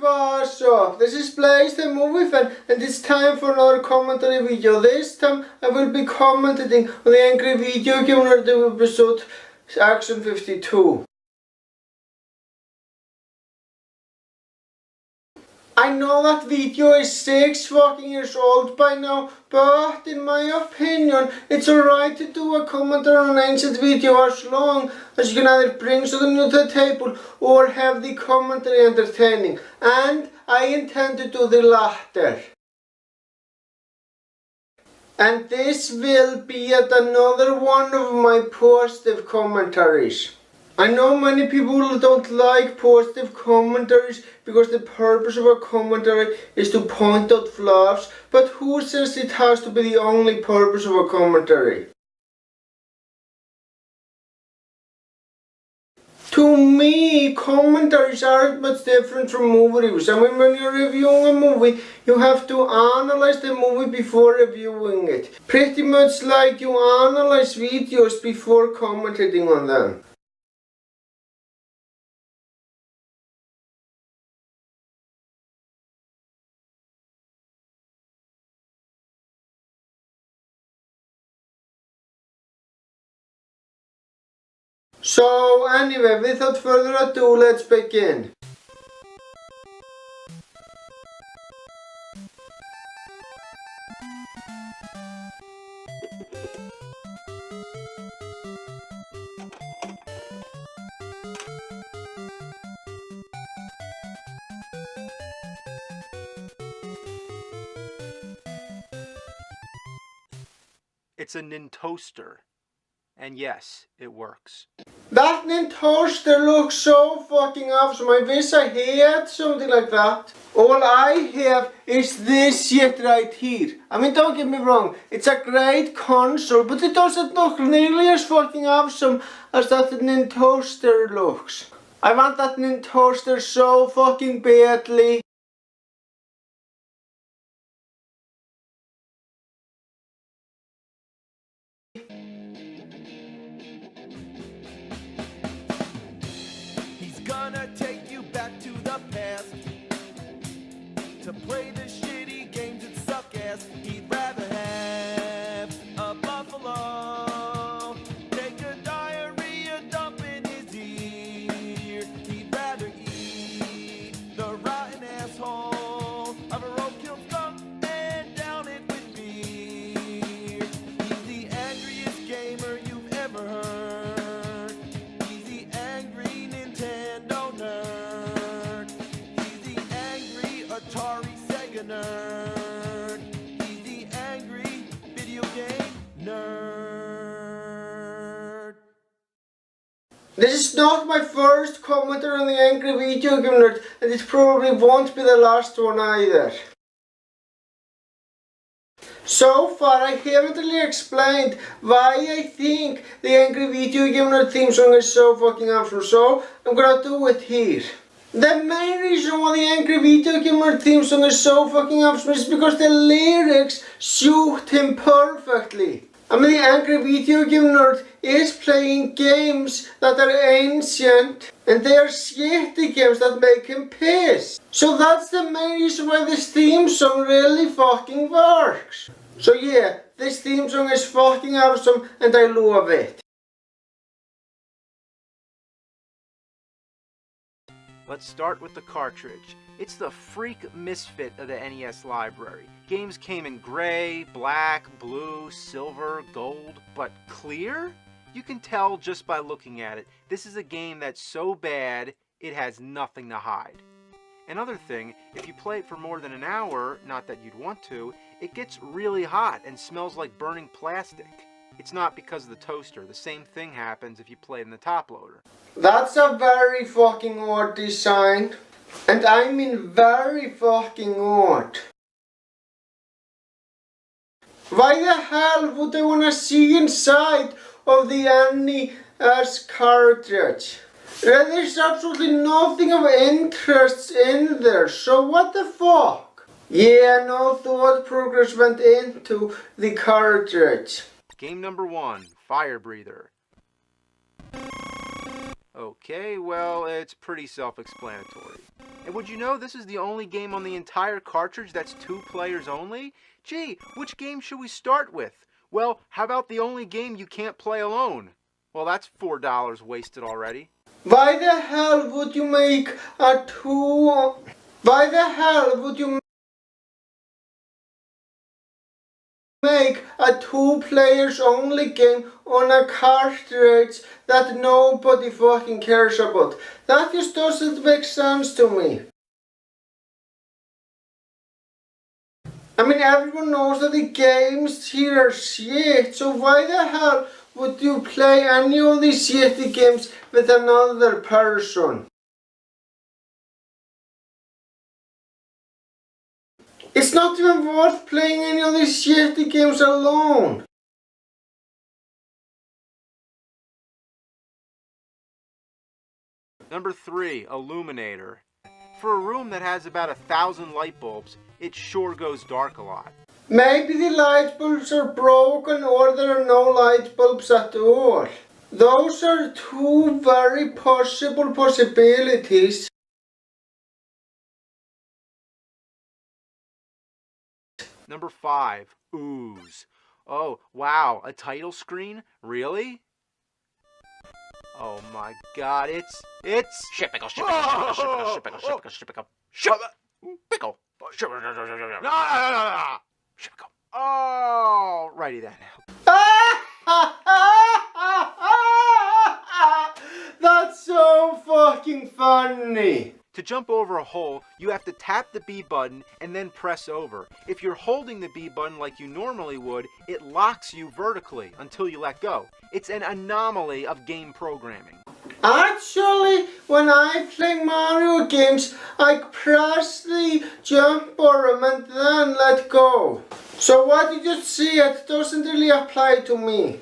what's up? This is Blaze the Movie Fan and it's time for another commentary video. This time I will be commenting on the Angry Video Game Nerd episode Action 52. I know that video is 6 fucking years old by now, but in my opinion, it's alright to do a commentary on an ancient video as long as you can either bring something new to the table or have the commentary entertaining. And I intend to do the latter. And this will be yet another one of my positive commentaries. I know many people don't like positive commentaries because the purpose of a commentary is to point out flaws, but who says it has to be the only purpose of a commentary? To me, commentaries aren't much different from movie reviews. I mean, when you're reviewing a movie, you have to analyze the movie before reviewing it. Pretty much like you analyze videos before commentating on them. So anyway, without further ado, let's begin. It's a Nintoaster. And yes, it works. That Nintoaster looks so fucking awesome. I wish I had something like that. All I have is this shit right here. I mean, don't get me wrong, it's a great console, but it doesn't look nearly as fucking awesome as that Nintoaster looks. I want that Nintoaster so fucking badly. Gonna take you back to the past to play the shitty games that suck ass. He'd rather have a buffalo take a diarrhea dump in his ear. He'd rather eat the rotten asshole of a roadkill skunk and down it with beer. He's the angriest gamer you've ever heard. He's the angry Nintendo nerd. He's the angry Atari Sega nerd. He's the angry video game nerd. This is not my first commentary on the Angry Video Game Nerd, and it probably won't be the last one either. So far, I haven't really explained why I think the Angry Video Game Nerd theme song is so fucking awesome, so I'm gonna do it here. The main reason why the Angry Video Game Nerd theme song is so fucking awesome is because the lyrics suit him perfectly. I mean, the Angry Video Game Nerd is playing games that are ancient, and they are shitty games that make him piss. So that's the main reason why this theme song really fucking works. So yeah, this theme song is fucking awesome and I love it. Let's start with the cartridge. It's the freak misfit of the NES library. Games came in gray, black, blue, silver, gold, but clear? You can tell just by looking at it. This is a game that's so bad, it has nothing to hide. Another thing, if you play it for more than an hour, not that you'd want to, it gets really hot and smells like burning plastic. It's not because of the toaster. The same thing happens if you play it in the top loader. That's a very fucking odd design. And I mean very fucking odd. Why the hell would I wanna see inside of the NES cartridge? There's absolutely nothing of interest in there, so what the fuck? Yeah, no thought progress went into the cartridge. Game number 1, Fire Breather. Okay, well, it's pretty self-explanatory. And would you know this is the only game on the entire cartridge that's 2 players only? Gee, which game should we start with? Well, how about the only game you can't play alone? Well, that's $4 wasted already. Why the hell would you make a two... Why the hell would you make a 2 players only game on a cartridge that nobody fucking cares about? That just doesn't make sense to me. I mean, everyone knows that the games here are shit, so why the hell would you play any of these shitty games with another person? It's not even worth playing any of these shitty games alone. Number 3, Illuminator. For a room that has about 1,000 light bulbs, it sure goes dark a lot. Maybe the light bulbs are broken or there are no light bulbs at all. Those are 2 very possible possibilities. Number 5, Ooze. Oh, wow, a title screen? Really? Oh my god, it's... Shippickle, shippickle, shippickle, shippickle, shippickle, shippickle, shippickle. Shippickle. Oh, righty then. That's so fucking funny. To jump over a hole, you have to tap the B button and then press over. If you're holding the B button like you normally would, it locks you vertically until you let go. It's an anomaly of game programming. Actually, when I play Mario games, I press the jump button and then let go. So what you just said doesn't really apply to me.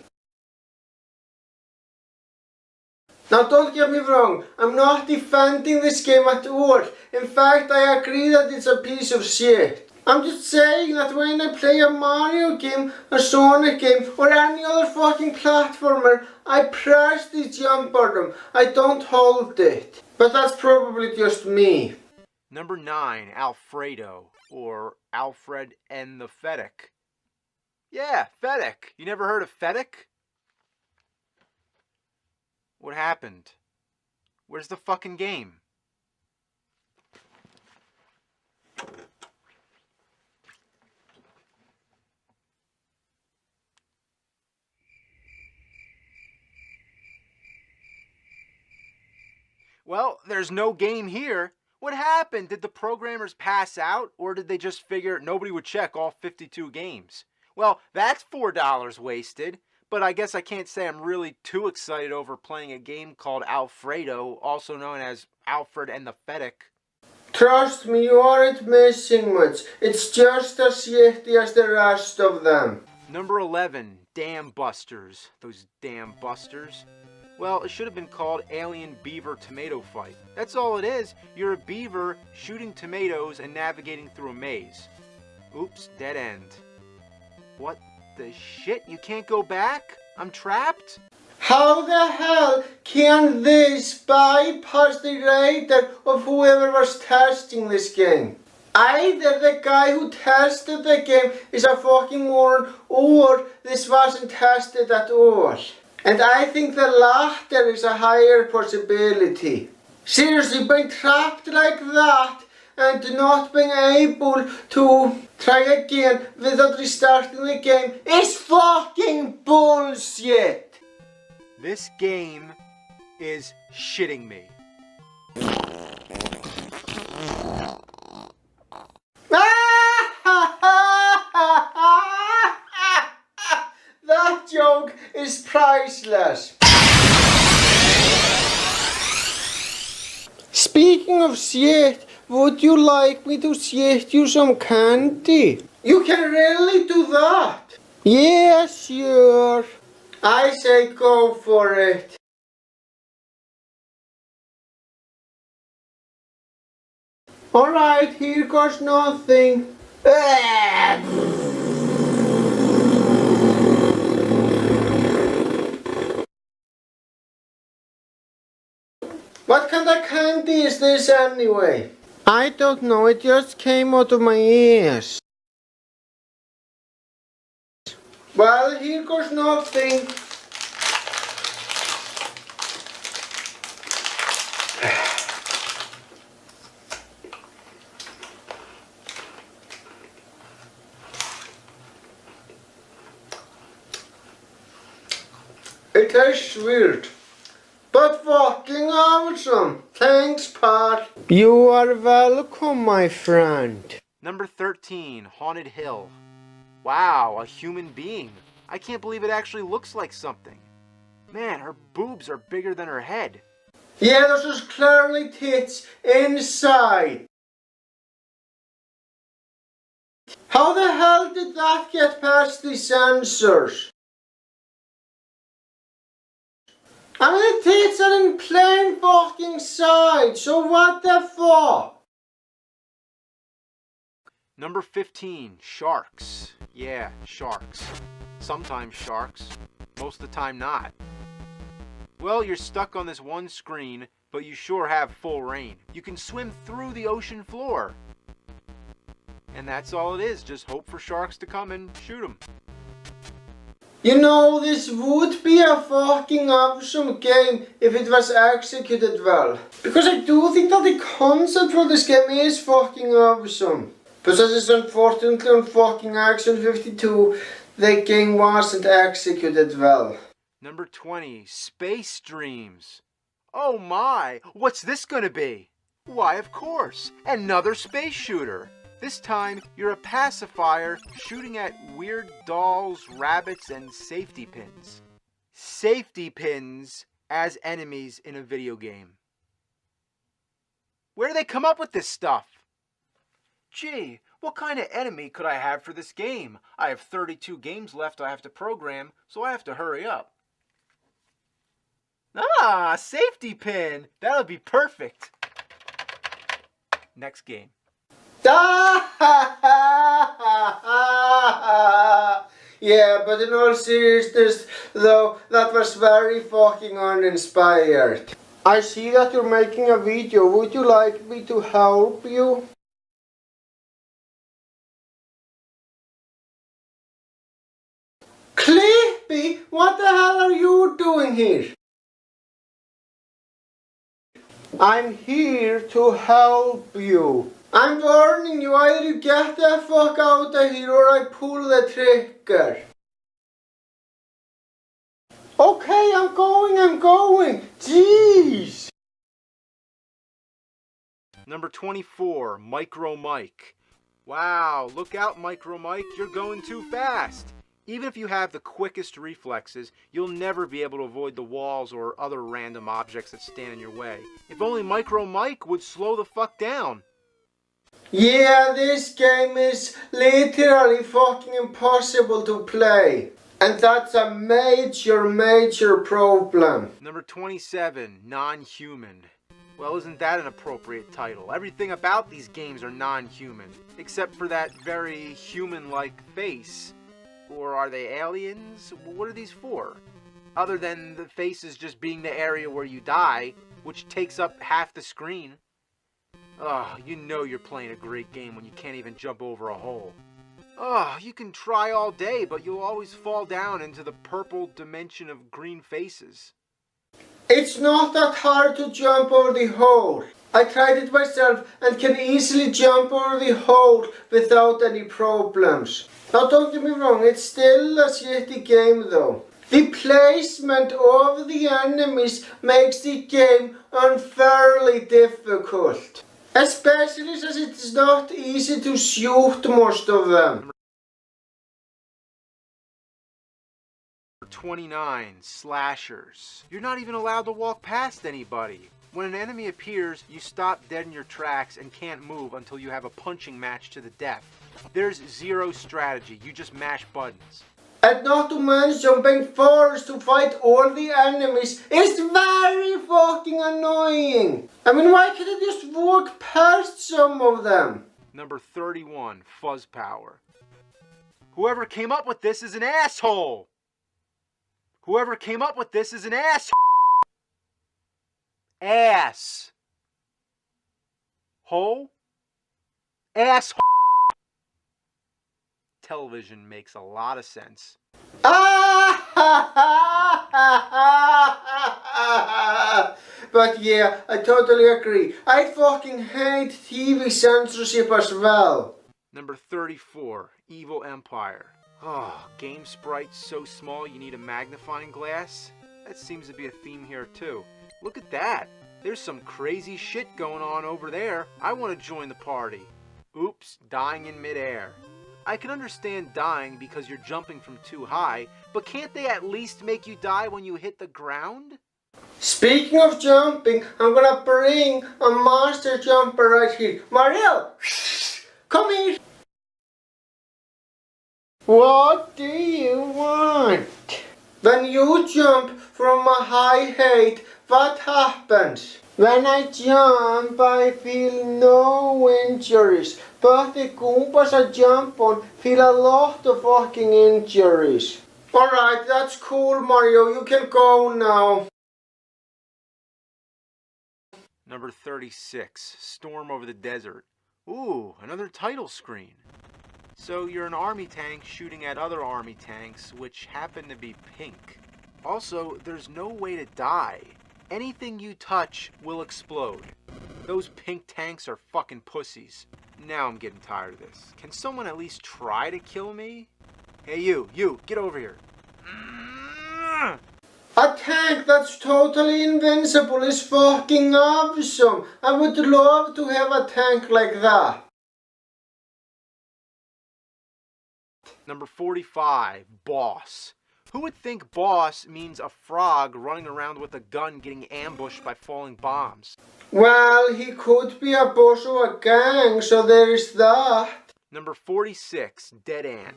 Now don't get me wrong, I'm not defending this game at all. In fact, I agree that it's a piece of shit. I'm just saying that when I play a Mario game, a Sonic game, or any other fucking platformer, I press the jump button. I don't hold it. But that's probably just me. Number 9, Alfredo, or Alfred and the Fennec. Yeah, Fennec. You never heard of Fennec? What happened? Where's the fucking game? Well, there's no game here. What happened? Did the programmers pass out, or did they just figure nobody would check all 52 games? Well, that's $4 wasted. But I guess I can't say I'm really too excited over playing a game called Alfredo, also known as Alfred and the Fennec. Trust me, you aren't missing much. It's just as shitty as the rest of them. Number 11, Dam Busters. Those damn busters. Well, it should have been called Alien Beaver Tomato Fight. That's all it is. You're a beaver shooting tomatoes and navigating through a maze. Oops, dead end. What the shit? You can't go back? I'm trapped? How the hell can this bypass the radar of whoever was testing this game? Either the guy who tested the game is a fucking moron, or this wasn't tested at all. And I think the latter is a higher possibility. Seriously, being trapped like that and not being able to try again without restarting the game is fucking bullshit! This game is shitting me. That joke is priceless. Speaking of shit, would you like me to shit you some candy? You can really do that? Yeah, sure. I say go for it. Alright, here goes nothing. What kind of candy is this anyway? I don't know, it just came out of my ears. Well, here goes nothing. It tastes weird, but fucking awesome. Thanks, Pat. You are welcome, my friend. Number 13, Haunted Hill. Wow, a human being. I can't believe it actually looks like something. Man, her boobs are bigger than her head. Yeah, there's just clearly tits inside. How the hell did that get past the sensors? I mean, the tits are in plain fucking sight, so what the fuck? Number 15, Sharks. Yeah, sharks. Sometimes sharks, most of the time not. Well, you're stuck on this one screen, but you sure have full reign. You can swim through the ocean floor. And that's all it is, just hope for sharks to come and shoot them. You know, this would be a fucking awesome game if it was executed well. Because I do think that the concept for this game is fucking awesome. But as it's unfortunately on fucking Action 52, the game wasn't executed well. Number 20, Space Dreams. Oh my, what's this gonna be? Why, of course, another space shooter. This time, you're a pacifier shooting at weird dolls, rabbits, and safety pins. Safety pins as enemies in a video game. Where do they come up with this stuff? Gee, what kind of enemy could I have for this game? I have 32 games left I have to program, so I have to hurry up. Ah, safety pin! That'll be perfect. Next game. Yeah, but in all seriousness, though, that was very fucking uninspired. I see that you're making a video. Would you like me to help you? Clippy, what the hell are you doing here? I'm here to help you. I'm warning you, either you get the fuck out of here or I pull the trigger. Okay, I'm going. Jeez. Number 24, Micro Mike. Wow, look out, Micro Mike, you're going too fast. Even if you have the quickest reflexes, you'll never be able to avoid the walls or other random objects that stand in your way. If only Micro Mike would slow the fuck down. Yeah, this game is literally fucking impossible to play. And that's a major problem. Number 27, Non-Human. Well, isn't that an appropriate title? Everything about these games are non-human, except for that very human-like face. Or are they aliens? What are these for? Other than the faces just being the area where you die, which takes up half the screen. Oh, you know you're playing a great game when you can't even jump over a hole. Oh, you can try all day, but you'll always fall down into the purple dimension of green faces. It's not that hard to jump over the hole. I tried it myself and can easily jump over the hole without any problems. Now don't get me wrong, it's still a shitty game though. The placement of the enemies makes the game unfairly difficult. Especially since it's not easy to shoot most of them. 29, Slashers. You're not even allowed to walk past anybody. When an enemy appears, you stop dead in your tracks and can't move until you have a punching match to the death. There's zero strategy, you just mash buttons. And not to mention jumping forwards to fight all the enemies is very fucking annoying. I mean, why can't I just walk past some of them? Number 31, Fuzz Power. Whoever came up with this is an asshole! Whoever came up with this is an asshole! Ass. Hole? Asshole. Television makes a lot of sense. But yeah, I totally agree. I fucking hate TV censorship as well. Number 34, Evil Empire. Oh, game sprites so small you need a magnifying glass? That seems to be a theme here too. Look at that. There's some crazy shit going on over there. I want to join the party. Oops, dying in midair. I can understand dying because you're jumping from too high, but can't they at least make you die when you hit the ground? Speaking of jumping, I'm gonna bring a master jumper right here. Mario! Come here! What do you want? When you jump from a high height, what happens? When I jump, I feel no injuries, but the Goombas I jump on feel a lot of fucking injuries. Alright, that's cool, Mario, you can go now. Number 36, Storm Over the Desert. Ooh, another title screen. So you're an army tank shooting at other army tanks, which happen to be pink. Also, there's no way to die. Anything you touch will explode. Those pink tanks are fucking pussies. Now I'm getting tired of this. Can someone at least try to kill me? Hey you, get over here. A tank that's totally invincible is fucking awesome. I would love to have a tank like that. Number 45, Boss. Who would think boss means a frog running around with a gun getting ambushed by falling bombs? Well, he could be a boss of a gang, so there is that. Number 46, Dead Ant.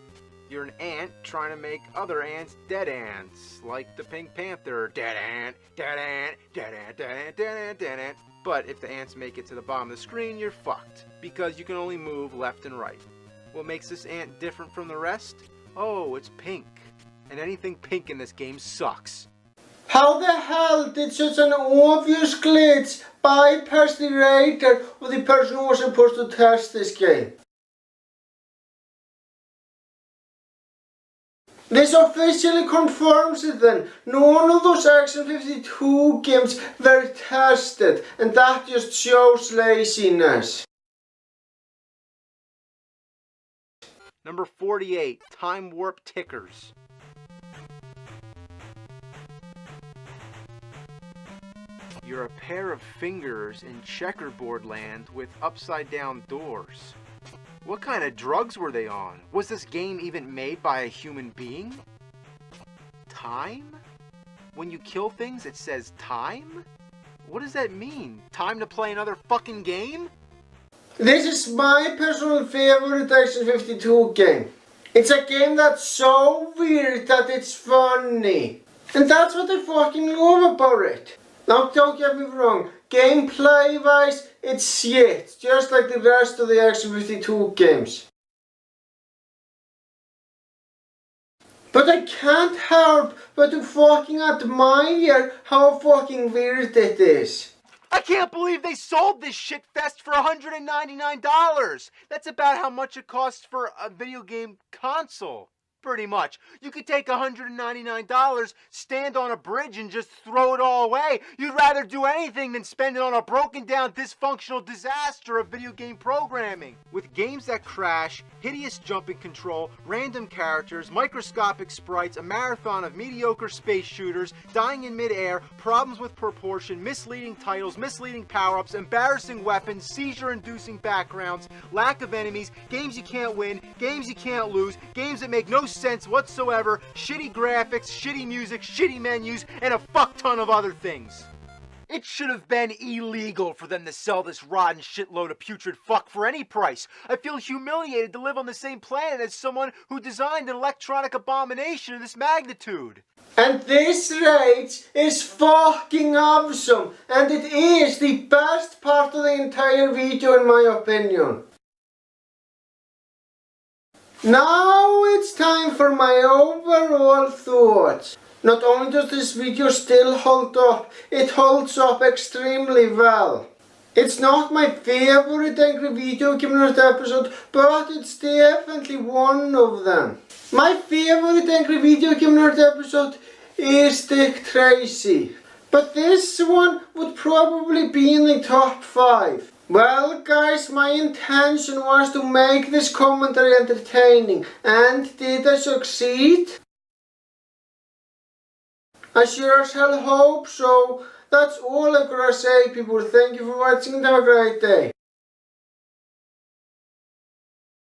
You're an ant trying to make other ants dead ants, like the Pink Panther. Dead ant, dead ant, dead ant, dead ant, dead ant, dead ant. But if the ants make it to the bottom of the screen, you're fucked, because you can only move left and right. What makes this ant different from the rest? Oh, it's pink. And anything pink in this game sucks. How the hell did such an obvious glitch bypass the writer or the person who was supposed to test this game? This officially confirms it then. None of those Action 52 games were tested, and that just shows laziness. Number 48, Time Warp Tickers. You're a pair of fingers in checkerboard land with upside down doors. What kind of drugs were they on? Was this game even made by a human being? Time? When you kill things, it says time? What does that mean? Time to play another fucking game? This is my personal favorite Action 52 game. It's a game that's so weird that it's funny. And that's what I fucking love about it. Now don't get me wrong, gameplay wise it's shit, just like the rest of the Action 52 games. But I can't help but to fucking admire how fucking weird it is. I can't believe they sold this shit fest for $199. That's about how much it costs for a video game console. Pretty much. You could take $199, stand on a bridge and just throw it all away. You'd rather do anything than spend it on a broken down dysfunctional disaster of video game programming. With games that crash, hideous jumping control, random characters, microscopic sprites, a marathon of mediocre space shooters, dying in midair, problems with proportion, misleading titles, misleading power-ups, embarrassing weapons, seizure-inducing backgrounds, lack of enemies, games you can't win, games you can't lose, games that make no sense whatsoever, shitty graphics, shitty music, shitty menus, and a fuck ton of other things. It should have been illegal for them to sell this rotten shitload of putrid fuck for any price. I feel humiliated to live on the same planet as someone who designed an electronic abomination of this magnitude. And this rage is fucking awesome, and it is the best part of the entire video in my opinion. Now it's time for my overall thoughts. Not only does this video still hold up, it holds up extremely well. It's not my favourite Angry Video Game Nerd episode, but it's definitely one of them. My favourite Angry Video Game Nerd episode is Dick Tracy, but this one would probably be in the top 5. Well guys, my intention was to make this commentary entertaining, and did I succeed? I sure as hell hope so. That's all I've got to say, people. Thank you for watching and have a great day.